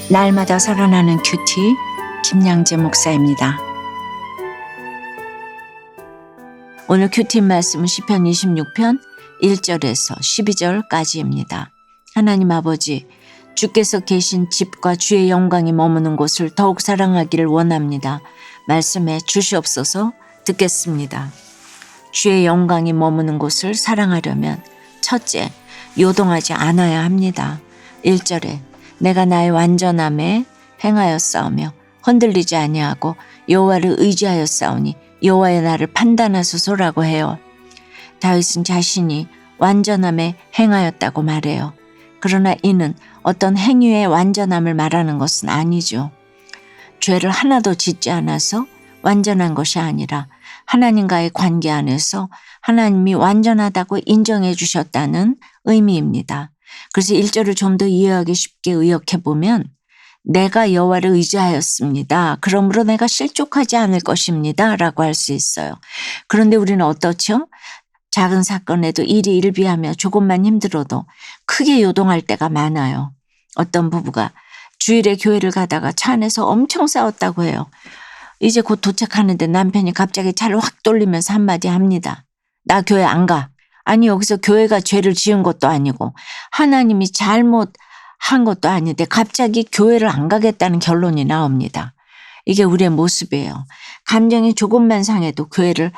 날마다 살아나는 큐티 김양재 목사입니다. 오늘 큐티 말씀은 시편 26편 1절에서 12절까지입니다. 하나님 아버지, 주께서 계신 집과 주의 영광이 머무는 곳을 더욱 사랑하기를 원합니다. 말씀해 주시옵소서. 듣겠습니다. 주의 영광이 머무는 곳을 사랑하려면 첫째, 요동하지 않아야 합니다. 1절에 내가 나의 완전함에 행하였사오며 흔들리지 아니하고 여호와를 의지하였사오니 여호와의 나를 판단하소서라고 해요. 다윗은 자신이 완전함에 행하였다고 말해요. 그러나 이는 어떤 행위의 완전함을 말하는 것은 아니죠. 죄를 하나도 짓지 않아서 완전한 것이 아니라 하나님과의 관계 안에서 하나님이 완전하다고 인정해 주셨다는 의미입니다. 그래서 1절을 좀 더 이해하기 쉽게 의역해 보면 내가 여호와를 의지하였습니다. 그러므로 내가 실족하지 않을 것입니다. 라고 할 수 있어요. 그런데 우리는 어떻죠? 작은 사건에도 일이 일비하며 조금만 힘들어도 크게 요동할 때가 많아요. 어떤 부부가 주일에 교회를 가다가 차 안에서 엄청 싸웠다고 해요. 이제 곧 도착하는데 남편이 갑자기 차를 확 돌리면서 한마디 합니다. 나 교회 안 가. 아니, 여기서 교회가 죄를 지은 것도 아니고 하나님이 잘못한 것도 아닌데 갑자기 교회를 안 가겠다는 결론이 나옵니다. 이게 우리의 모습이에요. 감정이 조금만 상해도 교회를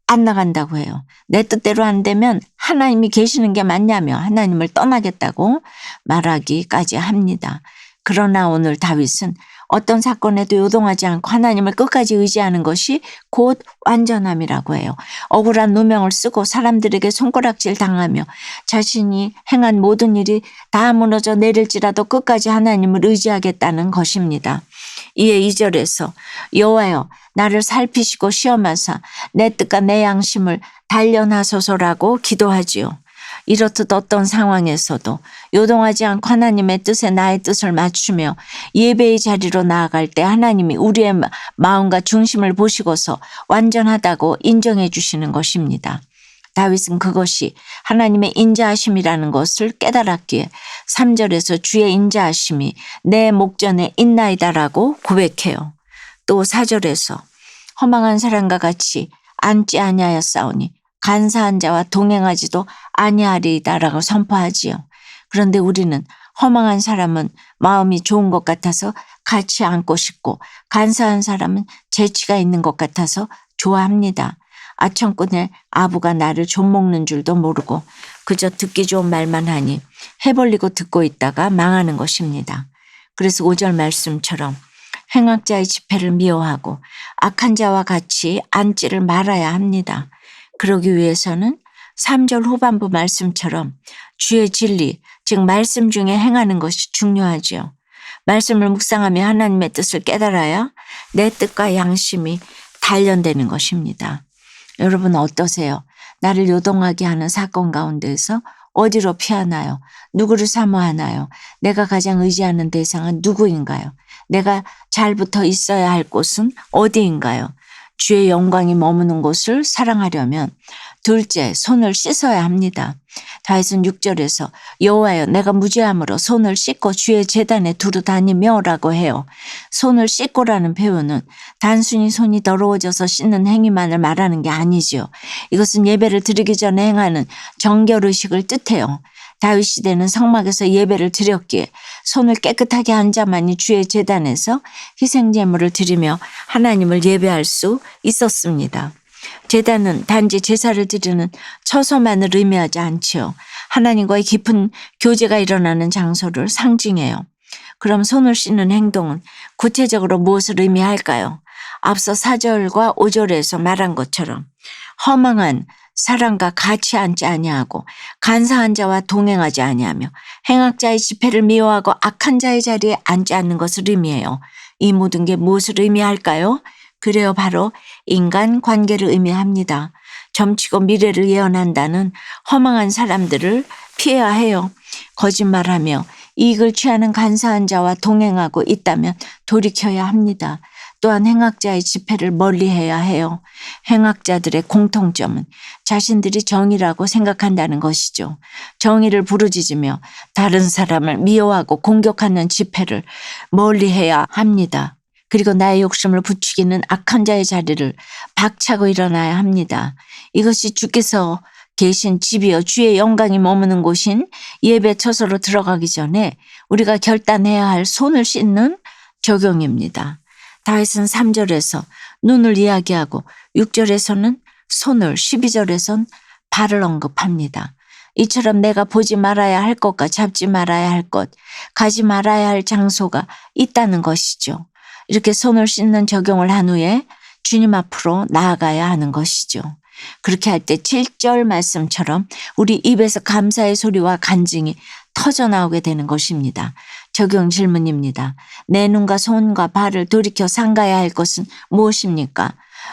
안 나간다고 해요. 내 뜻대로 안 되면 하나님이 계시는 게 맞냐며 하나님을 떠나겠다고 말하기까지 합니다. 그러나 오늘 다윗은 어떤 사건에도 요동하지 않고 하나님을 끝까지 의지하는 것이 곧 완전함이라고 해요. 억울한 누명을 쓰고 사람들에게 손가락질 당하며 자신이 행한 모든 일이 다 무너져 내릴지라도 끝까지 하나님을 의지하겠다는 것입니다. 이에 2절에서 여호와여 나를 살피시고 시험하사 내 뜻과 내 양심을 단련하소서라고 기도하지요. 이렇듯 어떤 상황에서도 요동하지 않고 하나님의 뜻에 나의 뜻을 맞추며 예배의 자리로 나아갈 때 하나님이 우리의 마음과 중심을 보시고서 완전하다고 인정해 주시는 것입니다. 다윗은 그것이 하나님의 인자하심이라는 것을 깨달았기에 3절에서 주의 인자하심이 내 목전에 있나이다라고 고백해요. 또 4절에서 허망한 사람과 같이 앉지 아니하였사오니 간사한 자와 동행하지도 아니하리이다라고 선포하지요. 그런데 우리는 허망한 사람은 마음이 좋은 것 같아서 같이 앉고 싶고 간사한 사람은 재치가 있는 것 같아서 좋아합니다. 아청꾼의 아부가 나를 좀먹는 줄도 모르고 그저 듣기 좋은 말만 하니 해벌리고 듣고 있다가 망하는 것입니다. 그래서 5절 말씀처럼 행악자의 집회를 미워하고 악한 자와 같이 앉지를 말아야 합니다. 그러기 위해서는 3절 후반부 말씀처럼 주의 진리, 즉 말씀 중에 행하는 것이 중요하죠. 말씀을 묵상하며 하나님의 뜻을 깨달아야 내 뜻과 양심이 단련되는 것입니다. 여러분 어떠세요? 나를 요동하게 하는 사건 가운데서 어디로 피하나요? 누구를 사모하나요? 내가 가장 의지하는 대상은 누구인가요? 내가 잘 붙어 있어야 할 곳은 어디인가요? 주의 영광이 머무는 곳을 사랑하려면 둘째, 손을 씻어야 합니다. 다윗은 6절에서 여호와여 내가 무죄함으로 손을 씻고 주의 제단에 두루 다니며 라고 해요. 손을 씻고라는 표현은 단순히 손이 더러워져서 씻는 행위만을 말하는 게 아니죠. 이것은 예배를 드리기 전에 행하는 정결의식을 뜻해요. 다윗 시대는 성막에서 예배를 드렸기에 손을 깨끗하게 한 자만이 주의 제단에서 희생제물을 드리며 하나님을 예배할 수 있었습니다. 제단은 단지 제사를 드리는 처소만을 의미하지 않지요. 하나님과의 깊은 교제가 일어나는 장소를 상징해요. 그럼 손을 씻는 행동은 구체적으로 무엇을 의미할까요? 앞서 4절과 5절에서 말한 것처럼 허망한 사람과 같이 앉지 아니하고 간사한 자와 동행하지 아니하며 행악자의 집회를 미워하고 악한 자의 자리에 앉지 않는 것을 의미해요. 이 모든 게 무엇을 의미할까요? 그래요, 바로 인간 관계를 의미합니다. 점치고 미래를 예언한다는 허망한 사람들을 피해야 해요. 거짓말하며 이익을 취하는 간사한 자와 동행하고 있다면 돌이켜야 합니다. 또한 행악자의 집회를 멀리해야 해요. 행악자들의 공통점은 자신들이 정의라고 생각한다는 것이죠. 정의를 부르짖으며 다른 사람을 미워하고 공격하는 집회를 멀리해야 합니다. 그리고 나의 욕심을 부추기는 악한 자의 자리를 박차고 일어나야 합니다. 이것이 주께서 계신 집이여 주의 영광이 머무는 곳인 예배 처소로 들어가기 전에 우리가 결단해야 할 손을 씻는 적용입니다. 다윗은 3절에서 눈을 이야기하고 6절에서는 손을, 12절에선 발을 언급합니다. 이처럼 내가 보지 말아야 할 것과 잡지 말아야 할 것, 가지 말아야 할 장소가 있다는 것이죠. 이렇게 손을 씻는 적용을 한 후에 주님 앞으로 나아가야 하는 것이죠. 그렇게 할 때 7절 말씀처럼 우리 입에서 감사의 소리와 간증이 터져나오게 되는 것입니다. 적용 질문입니다. 내 눈과 손과 발을 돌이켜 삼가야 할 것은 무엇입니까?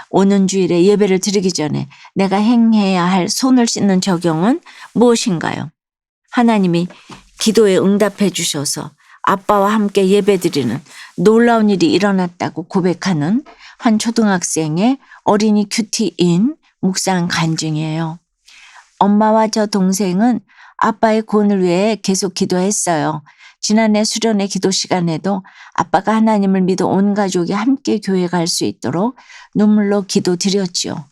오는 주일에 예배를 드리기 전에 내가 행해야 할 손을 씻는 적용은 무엇인가요? 하나님이 기도에 응답해 주셔서 아빠와 함께 예배드리는 놀라운 일이 일어났다고 고백하는 한 초등학생의 어린이 큐티인 묵상 간증이에요. 엄마와 저 동생은 아빠의 구원을 위해 계속 기도했어요. 지난해 수련회 기도 시간에도 아빠가 하나님을 믿어 온 가족이 함께 교회 갈 수 있도록 눈물로 기도드렸지요.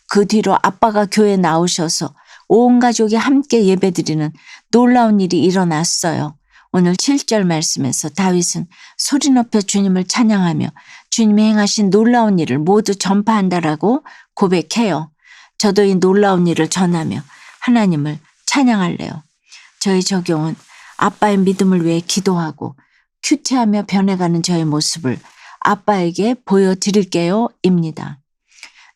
그 뒤로 아빠가 교회에 나오셔서 온 가족이 함께 예배드리는 놀라운 일이 일어났어요. 오늘 7절 말씀에서 다윗은 소리 높여 주님을 찬양하며 주님이 행하신 놀라운 일을 모두 전파한다라고 고백해요. 저도 이 놀라운 일을 전하며 하나님을 찬양할래요. 저의 적용은 아빠의 믿음을 위해 기도하고 큐티하며 변해가는 저의 모습을 아빠에게 보여드릴게요 입니다.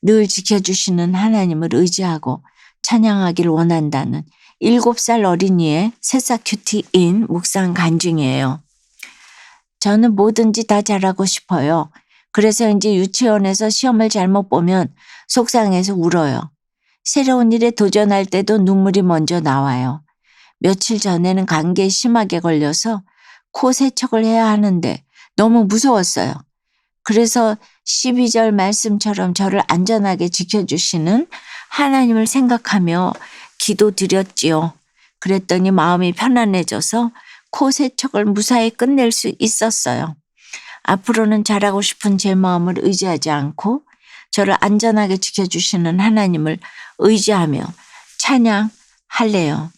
늘 지켜주시는 하나님을 의지하고 찬양하길 원한다는 7살 어린이의 새싹 큐티인 묵상 간증이에요. 저는 뭐든지 다 잘하고 싶어요. 그래서 이제 유치원에서 시험을 잘못 보면 속상해서 울어요. 새로운 일에 도전할 때도 눈물이 먼저 나와요. 며칠 전에는 감기에 심하게 걸려서 코 세척을 해야 하는데 너무 무서웠어요. 그래서 12절 말씀처럼 저를 안전하게 지켜주시는 하나님을 생각하며 기도드렸지요. 그랬더니 마음이 편안해져서 코 세척을 무사히 끝낼 수 있었어요. 앞으로는 잘하고 싶은 제 마음을 의지하지 않고 저를 안전하게 지켜주시는 하나님을 의지하며 찬양할래요.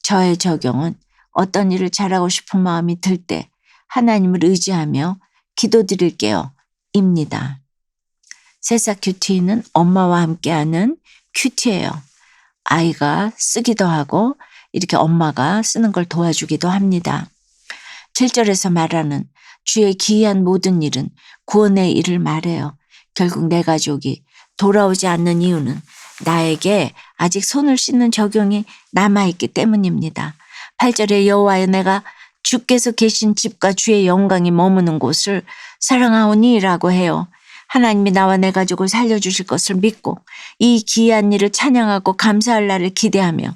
저의 적용은 어떤 일을 잘하고 싶은 마음이 들 때 하나님을 의지하며 기도드릴게요 입니다. 새싹 큐티는 엄마와 함께하는 큐티예요. 아이가 쓰기도 하고 이렇게 엄마가 쓰는 걸 도와주기도 합니다. 7절에서 말하는 주의 기이한 모든 일은 구원의 일을 말해요. 결국 내 가족이 돌아오지 않는 이유는 나에게 아직 손을 씻는 적용이 남아있기 때문입니다. 8절에 여호와여 내가 주께서 계신 집과 주의 영광이 머무는 곳을 사랑하오니라고 해요. 하나님이 나와 내 가족을 살려주실 것을 믿고 이 기이한 일을 찬양하고 감사할 날을 기대하며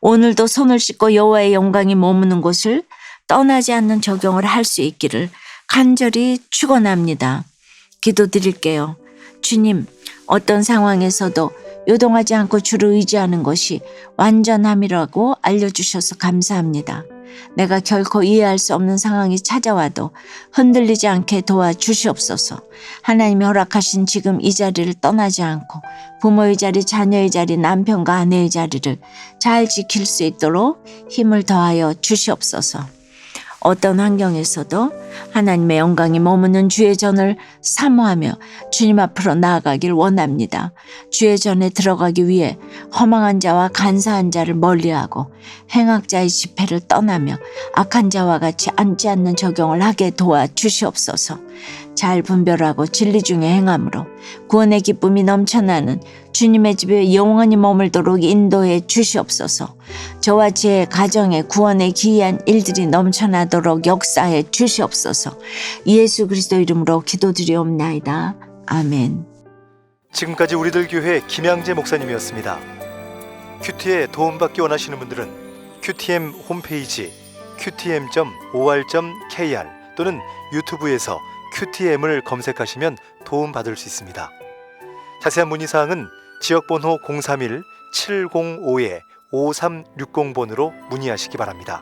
오늘도 손을 씻고 여호와의 영광이 머무는 곳을 떠나지 않는 적용을 할 수 있기를 간절히 축원합니다. 기도드릴게요. 주님, 어떤 상황에서도 요동하지 않고 주를 의지하는 것이 완전함이라고 알려주셔서 감사합니다. 내가 결코 이해할 수 없는 상황이 찾아와도 흔들리지 않게 도와주시옵소서. 하나님이 허락하신 지금 이 자리를 떠나지 않고 부모의 자리, 자녀의 자리, 남편과 아내의 자리를 잘 지킬 수 있도록 힘을 더하여 주시옵소서. 어떤 환경에서도 하나님의 영광이 머무는 주의 전을 사모하며 주님 앞으로 나아가길 원합니다. 주의 전에 들어가기 위해 허망한 자와 간사한 자를 멀리하고 행악자의 집회를 떠나며 악한 자와 같이 앉지 않는 적용을 하게 도와주시옵소서. 잘 분별하고 진리 중에 행함으로 구원의 기쁨이 넘쳐나는 주님의 집에 영원히 머물도록 인도해 주시옵소서. 저와 제 가정에 구원의 기이한 일들이 넘쳐나도록 역사해 주시옵소서. 예수 그리스도 이름으로 기도드리옵나이다. 아멘. 지금까지 우리들 교회 김양재 목사님이었습니다. 큐티에 도움받기 원하시는 분들은 QTM 홈페이지 qtm.or.kr 또는 유튜브에서 QTM을 검색하시면 도움받을 수 있습니다. 자세한 문의사항은 지역번호 031-705-5360번으로 문의하시기 바랍니다.